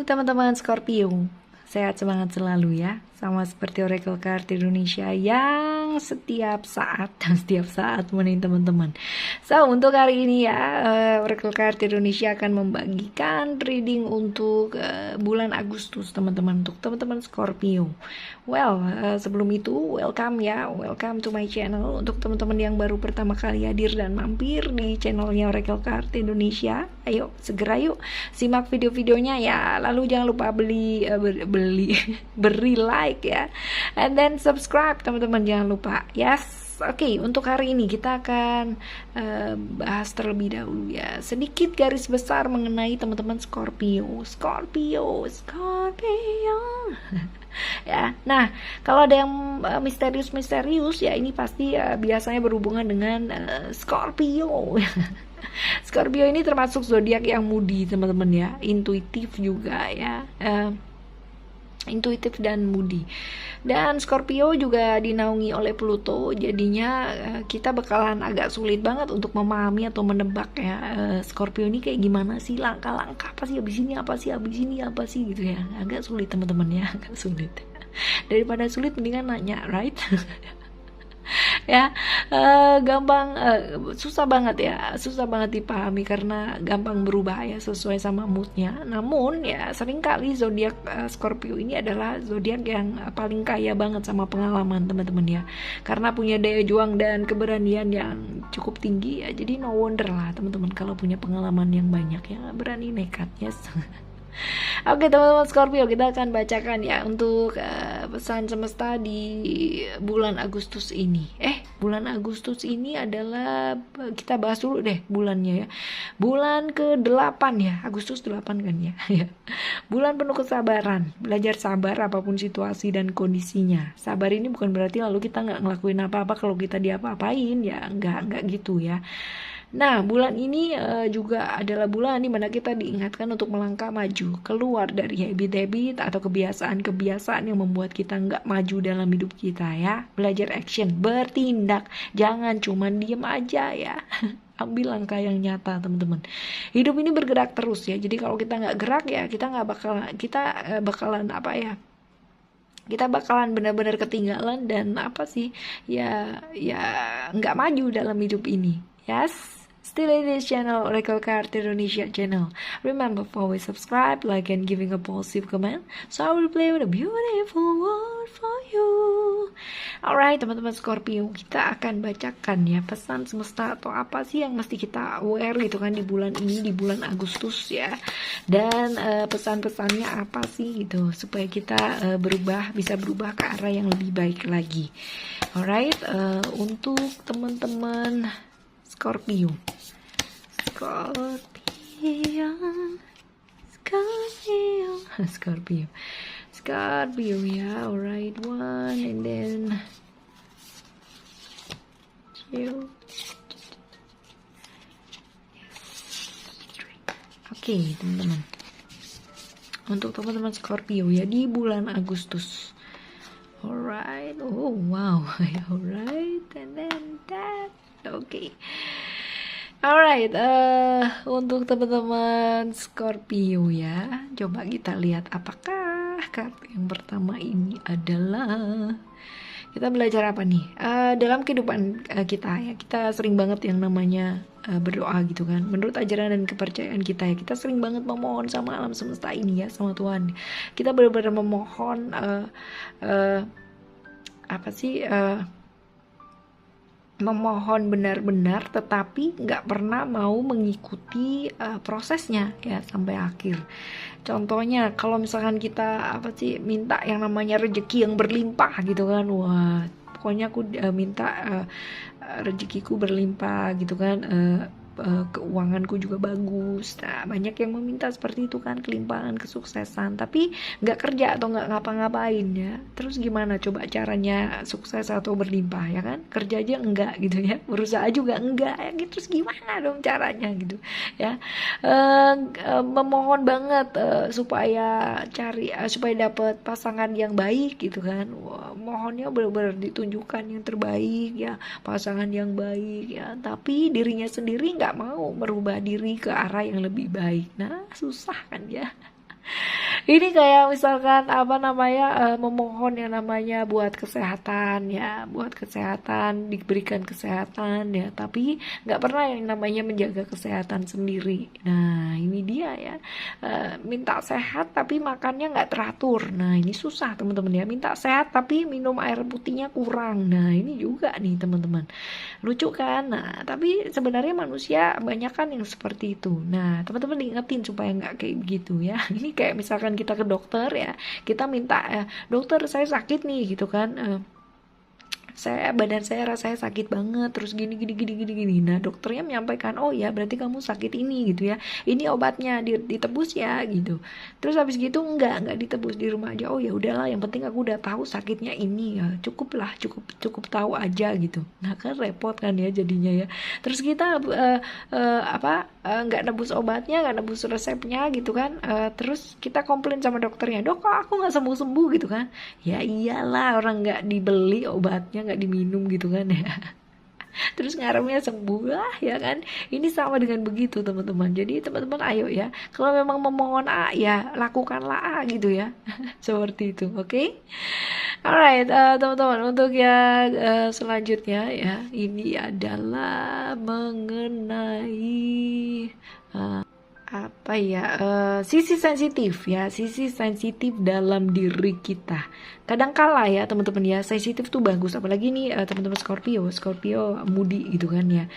teman-teman Scorpio, sehat semangat selalu ya. Sama seperti Oracle Card Indonesia yang setiap saat menemani teman-teman. So, untuk hari ini ya, Oracle Card Indonesia akan membagikan reading untuk bulan Agustus teman-teman, untuk teman-teman Scorpio. Well, sebelum itu welcome ya, welcome to my channel. Untuk teman-teman yang baru pertama kali hadir dan mampir di channelnya Oracle Card Indonesia, ayo segera yuk simak video-videonya ya. Lalu jangan lupa beri like ya, and then subscribe teman-teman, jangan lupa. Yes, oke, untuk hari ini kita akan bahas terlebih dahulu ya, sedikit garis besar mengenai teman-teman Scorpio. Ya, nah kalau ada yang misterius ya, ini pasti biasanya berhubungan dengan Scorpio. Scorpio ini termasuk zodiak yang moody teman-teman ya, intuitif juga ya, intuitif dan moody. Dan Scorpio juga dinaungi oleh Pluto, jadinya kita bakalan agak sulit banget untuk memahami atau menebak ya, Scorpio ini kayak gimana sih, langkah-langkah apa sih abis ini, apa sih gitu ya. Agak sulit teman-teman ya, agak sulit. Daripada sulit mendingan nanya, right? Ya, gampang, susah banget dipahami karena gampang berubah ya sesuai sama moodnya. Namun ya seringkali zodiak Scorpio ini adalah zodiak yang paling kaya banget sama pengalaman teman-teman ya, karena punya daya juang dan keberanian yang cukup tinggi ya. Jadi no wonder lah teman-teman kalau punya pengalaman yang banyak ya, berani nekat. Yes. Oke teman-teman Scorpio, kita akan bacakan ya untuk pesan semesta di bulan Agustus ini. Bulan Agustus ini adalah, kita bahas dulu deh bulannya ya. Bulan ke-8 ya, Agustus 8 kan ya. Bulan penuh kesabaran, belajar sabar apapun situasi dan kondisinya. Sabar ini bukan berarti lalu kita nggak ngelakuin apa-apa kalau kita diapa-apain ya, nggak gitu ya. Nah, bulan ini juga adalah bulan di mana kita diingatkan untuk melangkah maju, keluar dari habit-habit atau kebiasaan-kebiasaan yang membuat kita nggak maju dalam hidup kita ya. Belajar action, bertindak, jangan cuma diem aja ya. Ambil langkah yang nyata teman-teman. Hidup ini bergerak terus ya. Jadi kalau kita nggak gerak ya, kita bakalan apa ya? Kita bakalan benar-benar ketinggalan dan apa sih ya nggak maju dalam hidup ini. Yes, still in this channel, Oracle Card Indonesia channel. Remember to always subscribe, like, and giving a positive comment, so I will play with a beautiful word for you. Alright teman-teman Scorpio, kita akan bacakan ya pesan semesta atau apa sih yang mesti kita aware gitu kan di bulan ini, di bulan Agustus ya. Dan pesan-pesannya apa sih gitu, supaya kita bisa berubah ke arah yang lebih baik lagi. Alright, untuk teman-teman Scorpio ya. Alright, 1 and then 2. Oke, teman-teman. Untuk teman-teman Scorpio ya di bulan Agustus. Alright, oh wow. Alright, and then that. Oke. Alright, untuk teman-teman Scorpio ya, coba kita lihat apakah kartu yang pertama ini adalah, kita belajar apa nih? Dalam kehidupan kita ya, kita sering banget yang namanya berdoa gitu kan. Menurut ajaran dan kepercayaan kita ya, kita sering banget memohon sama alam semesta ini ya, sama Tuhan. Kita benar-benar memohon memohon benar-benar, tetapi nggak pernah mau mengikuti prosesnya ya sampai akhir. Contohnya kalau misalkan kita minta yang namanya rezeki yang berlimpah gitu kan, wah pokoknya aku minta rezekiku berlimpah gitu kan, keuanganku juga bagus. Nah, banyak yang meminta seperti itu kan, kelimpahan, kesuksesan, tapi nggak kerja atau nggak ngapa-ngapain ya. Terus gimana coba caranya sukses atau berlimpah ya kan? Kerja aja enggak gitu ya, berusaha juga enggak ya gitu. Terus gimana dong caranya gitu ya? Memohon banget supaya dapat pasangan yang baik gitu kan. Wah, mohonnya benar-benar ditunjukkan yang terbaik ya, pasangan yang baik ya, tapi dirinya sendiri nggak mau merubah diri ke arah yang lebih baik. Nah, susah kan ya. Ini kayak misalkan apa namanya memohon yang namanya buat kesehatan ya, buat kesehatan, diberikan kesehatan ya, tapi nggak pernah yang namanya menjaga kesehatan sendiri. Nah ini dia ya, minta sehat tapi makannya nggak teratur. Nah ini susah teman-teman ya, minta sehat tapi minum air putihnya kurang. Nah ini juga nih teman-teman, lucu kan? Nah tapi sebenarnya manusia banyak kan yang seperti itu. Nah teman-teman diingetin supaya nggak kayak begitu ya. Ini kayak misalkan kita ke dokter ya, kita minta dokter saya sakit nih gitu kan, badan saya rasanya sakit banget, terus gini gini gini gini gini. Nah dokternya menyampaikan, oh ya berarti kamu sakit ini gitu ya, ini obatnya ditebus ya gitu. Terus habis gitu enggak ditebus, di rumah aja. Oh ya udahlah, yang penting aku udah tahu sakitnya ini ya, cukup lah, cukup tahu aja gitu. Nah kan repot kan ya jadinya ya. Terus kita nggak nebus obatnya, nggak nebus resepnya gitu kan. Terus kita komplain sama dokternya, dok kok aku nggak sembuh gitu kan. Ya iyalah, orang nggak dibeli obatnya, nggak diminum gitu kan ya. Terus ngarepnya sembuh lah ya kan. Ini sama dengan begitu teman-teman. Jadi teman-teman ayo ya, kalau memang memohon A ya lakukanlah A gitu ya. Seperti itu, oke? Alright, teman-teman, untuk yang selanjutnya ya, ini adalah mengenai apa ya, sisi sensitif ya, sisi sensitif dalam diri kita. Kadangkala ya teman-teman ya, sensitif tuh bagus, apalagi nih teman-teman Scorpio moody gitu kan ya.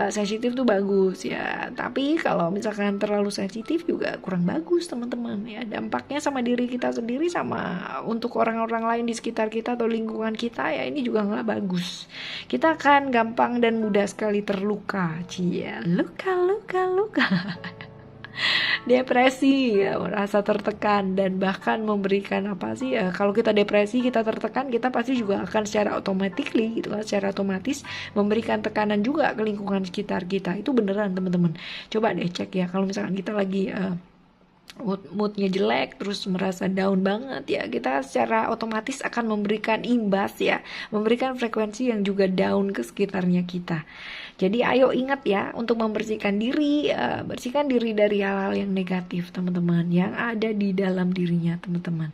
Sensitif tuh bagus ya, tapi kalau misalkan terlalu sensitif juga kurang bagus teman-teman ya. Dampaknya sama diri kita sendiri, sama untuk orang-orang lain di sekitar kita atau lingkungan kita ya, ini juga nggak bagus. Kita akan gampang dan mudah sekali terluka, luka depresi ya, merasa tertekan, dan bahkan memberikan apa sih ya, kalau kita depresi, kita tertekan, kita pasti juga akan secara automatically gitu kan, secara otomatis memberikan tekanan juga ke lingkungan sekitar kita. Itu beneran teman-teman, coba deh cek ya, kalau misalkan kita lagi moodnya jelek, terus merasa down banget ya, kita secara otomatis akan memberikan imbas ya, memberikan frekuensi yang juga down ke sekitarnya kita. Jadi ayo ingat ya untuk membersihkan diri, bersihkan diri dari hal-hal yang negatif teman-teman, yang ada di dalam dirinya teman-teman.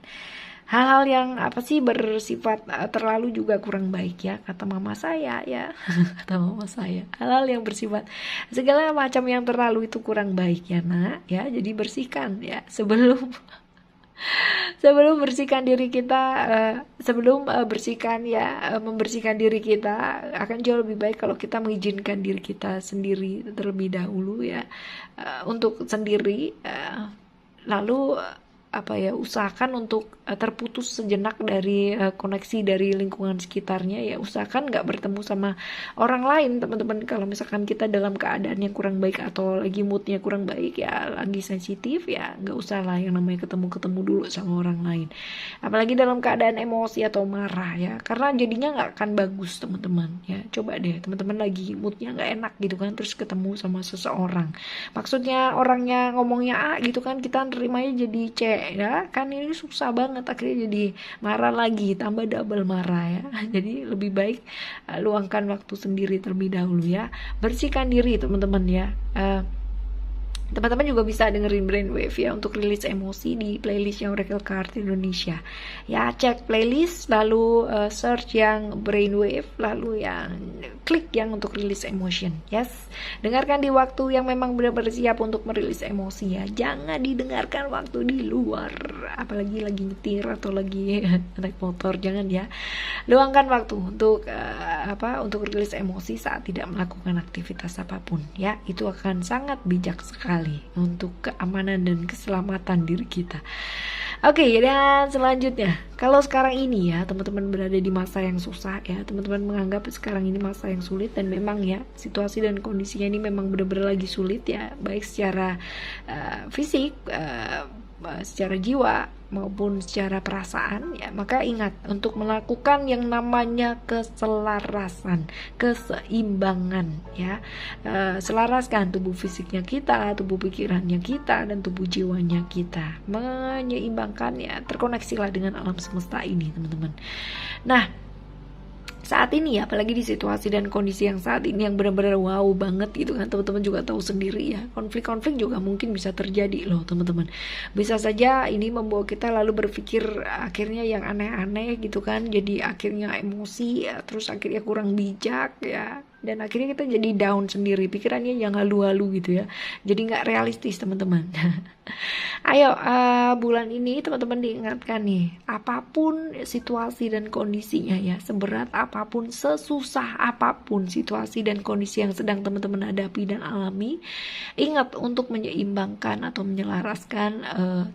Hal-hal yang apa sih bersifat terlalu juga kurang baik ya, kata mama saya ya. Kata mama saya, hal-hal yang bersifat segala macam yang terlalu itu kurang baik ya nak ya. Jadi bersihkan ya sebelum bersihkan diri kita, membersihkan diri kita akan jauh lebih baik kalau kita mengizinkan diri kita sendiri terlebih dahulu ya, untuk sendiri, lalu usahakan untuk terputus sejenak dari koneksi dari lingkungan sekitarnya ya. Usahakan nggak bertemu sama orang lain teman-teman. Kalau misalkan kita dalam keadaan yang kurang baik atau lagi moodnya kurang baik ya, lagi sensitif ya, nggak usah lah yang namanya ketemu dulu sama orang lain, apalagi dalam keadaan emosi atau marah ya, karena jadinya nggak akan bagus teman-teman ya. Coba deh teman-teman lagi moodnya nggak enak gitu kan, terus ketemu sama seseorang, maksudnya orangnya ngomongnya A gitu kan, kita nerimanya jadi C ya kan, ini susah banget, akhirnya jadi marah lagi, tambah double marah ya. Jadi lebih baik luangkan waktu sendiri terlebih dahulu ya, bersihkan diri teman-teman ya. Teman-teman juga bisa dengerin Brainwave ya untuk rilis emosi di playlist yang Oracle Card Indonesia. Ya cek playlist, lalu search yang Brainwave, lalu yang klik yang untuk rilis emotion. Yes, dengarkan di waktu yang memang benar-benar siap untuk merilis emosi ya. Jangan didengarkan waktu di luar, apalagi lagi nyetir atau lagi naik motor, jangan ya. Luangkan waktu untuk untuk rilis emosi saat tidak melakukan aktivitas apapun ya. Itu akan sangat bijak sekali untuk keamanan dan keselamatan diri kita. Oke, dan selanjutnya, kalau sekarang ini ya teman-teman berada di masa yang susah ya, teman-teman menganggap sekarang ini masa yang sulit, dan memang ya situasi dan kondisinya ini memang benar-benar lagi sulit ya, baik secara fisik, secara jiwa maupun secara perasaan ya. Maka ingat untuk melakukan yang namanya keselarasan, keseimbangan ya. Selaraskan tubuh fisiknya kita, tubuh pikirannya kita, dan tubuh jiwanya kita, menyeimbangkan ya, terkoneksilah dengan alam semesta ini teman-teman. Nah, saat ini ya, apalagi di situasi dan kondisi yang saat ini yang benar-benar wow banget gitu kan, teman-teman juga tahu sendiri ya, konflik-konflik juga mungkin bisa terjadi loh teman-teman. Bisa saja ini membawa kita lalu berpikir akhirnya yang aneh-aneh gitu kan, jadi akhirnya emosi ya, terus akhirnya kurang bijak ya, dan akhirnya kita jadi down sendiri, pikirannya yang halu-halu gitu ya, jadi nggak realistis teman-teman. Ayo, bulan ini teman-teman diingatkan nih, apapun situasi dan kondisinya ya, seberat apapun, sesusah apapun situasi dan kondisi yang sedang teman-teman hadapi dan alami, ingat untuk menyeimbangkan atau menyelaraskan,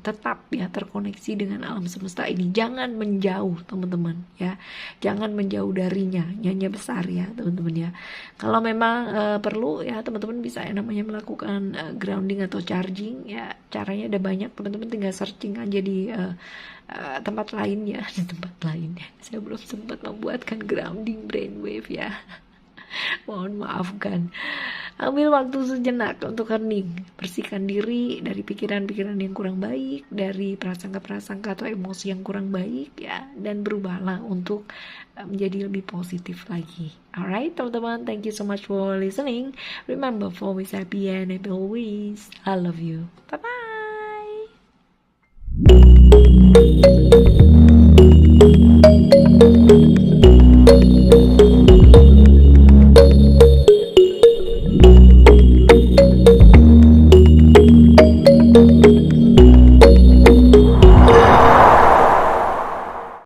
tetap ya terkoneksi dengan alam semesta ini. Jangan menjauh teman-teman ya, jangan menjauh darinya, nyanyi besar ya teman-teman ya. Kalau memang perlu ya teman-teman bisa yang namanya melakukan grounding atau charging ya, caranya ada banyak, teman-teman tinggal searching aja di tempat lain ya, di tempat lain ya. Saya belum sempat membuatkan grounding brainwave ya. Mohon maafkan. Ambil waktu sejenak untuk hening, bersihkan diri dari pikiran-pikiran yang kurang baik, dari prasangka-prasangka atau emosi yang kurang baik ya, dan berubahlah untuk menjadi lebih positif lagi. Alright teman-teman, thank you so much for listening. Remember, always happy and happy always. I love you. Bye bye.